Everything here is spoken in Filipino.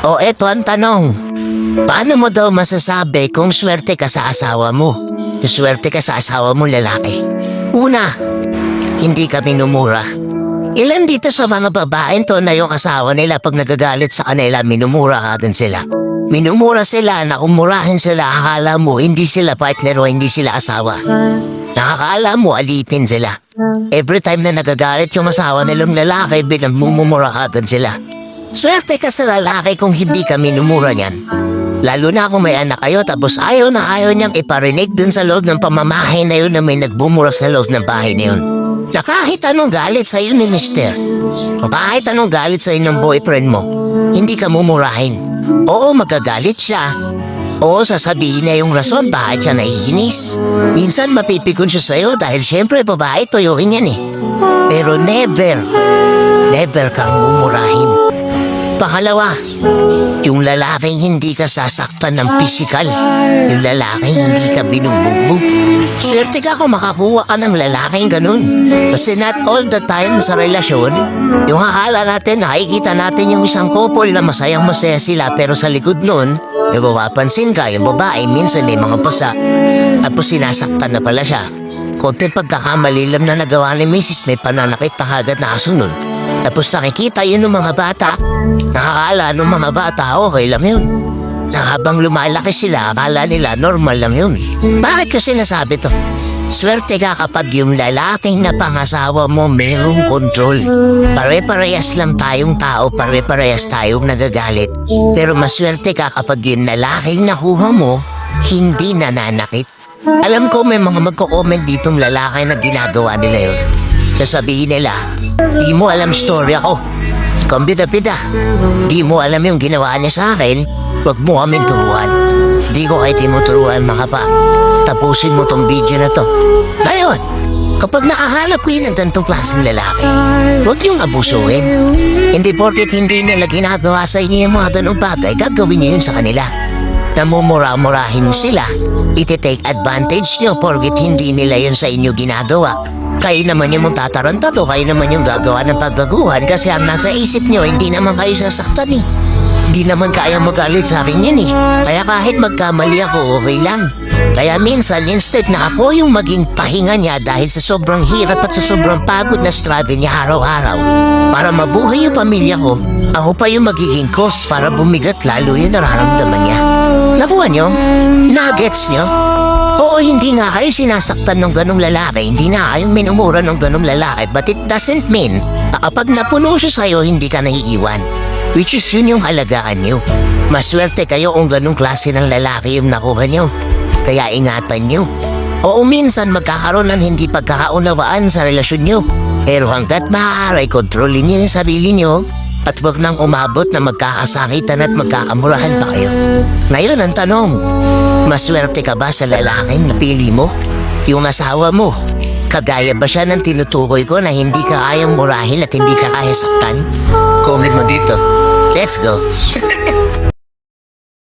O eto ang tanong, paano mo daw masasabi kung swerte ka sa asawa mo? Kung swerte ka sa asawa mo lalaki? Una, hindi ka minumura. Ilan dito sa mga babaeng to na yung asawa nila pag nagagalit sa kanila, minumura agad sila. Minumura sila na umurahin sila, akala mo hindi sila partner o hindi sila asawa. Nakakala mo alipin sila. Every time na nagagalit yung asawa nilang lalaki, binagmumura agad sila. Swerte ka sa lalaki kung hindi ka minumura niyan. Lalo na kung may anak kayo tapos ayaw na ayaw niyang iparinig dun sa loob ng pamamahay na yun na may nagbumura sa loob ng bahay na yun. Na kahit anong galit sa iyo ni mister, o kahit anong galit sa iyo ng boyfriend mo, hindi ka mumurahin. Oo, magagalit siya. Oo, sasabihin niya yung rason bakit siya naiinis. Minsan mapipikon siya sa'yo dahil syempre babae tuyuin yan eh. Pero never kang mumurahin. Pangalawa, yung lalaking hindi ka sasaktan ng pisikal. Yung lalaking hindi ka binubugbog. Swerte ka kung makakuha ka ng lalaking ganun. Kasi not all the time sa relasyon, yung akala natin, nakikita natin yung isang couple na masayang-masaya sila pero sa likod nun, mapapansin ka, yung babae minsan may mga pasa tapos sinasaktan na pala siya. Konting pagkakamali lang na nagawa ni Mrs. may pananakit na agad na kasunod. Tapos nakikita yun ng mga bata. Nakakala ng mga bata, okay lang yun. Na habang lumalaki sila, akala nila normal lang yun. Bakit ko sinasabi to? Swerte ka kapag yung lalaking na pangasawa mo mayroong kontrol. Pare-parehas lang tayong tao, pare-parehas tayong nagagalit. Pero maswerte ka kapag yung lalaking nakuha mo, hindi nananakit. Alam ko may mga magko-comment ditong lalaki na ginagawa nila yun. Sasabihin nila, di mo alam story ako. Kumbida-bida, di mo alam yung ginawa niya sa akin, wag mo kaming turuan. Hindi ko kayo tinuturuan mga pa. Tapusin mo tong video na to. Ngayon, kapag nakahanap kayo ng ganitong klaseng lalaki, huwag niyong abusuhin. Hindi porket hindi nila ginagawa sa inyo yung mga ganong bagay, gagawin niyo yun sa kanila. Namumura-murahin mo sila, iti-take advantage niyo porket hindi nila yun sa inyo ginagawa. Kayo naman yung tataranta to, kayo naman yung gagawa ng paggaguhan kasi ang nasa isip nyo, hindi naman kayo sasaktan eh. Hindi naman kaya magalit sa akin yan eh. Kaya kahit magkamali ako, okay lang. Kaya minsan, instead na ako yung maging pahinga niya dahil sa sobrang hirap at sa sobrang pagod na struggle niya araw-araw, para mabuhay yung pamilya ko, ako pa yung magiging cause para bumigat lalo yung nararamdaman niya. Nakuha nyo? Nuggets nyo? Oo, hindi nga kayo sinasaktan ng ganong lalaki, hindi na kayong minumura ng ganong lalaki, but it doesn't mean na kapag napuno siya sa'yo, hindi ka naiiwan. Which is yun yung halagaan nyo. Maswerte kayo kung ganong klase ng lalaki yung nakuha nyo. Kaya ingatan nyo. Oo, minsan magkakaroon ng hindi pagkakaunawaan sa relasyon nyo. Pero hanggat maaari, kontrolin nyo yung sarili nyo at huwag nang umabot na magkakasakitan at magkakamurahan pa kayo. Ngayon ang tanong, maswerte ka ba sa lalaking napili mo? Yung asawa mo, kagaya ba siya ng tinutukoy ko na hindi ka kayang murahin at hindi ka kaya saktan? Comment mo dito. Let's go!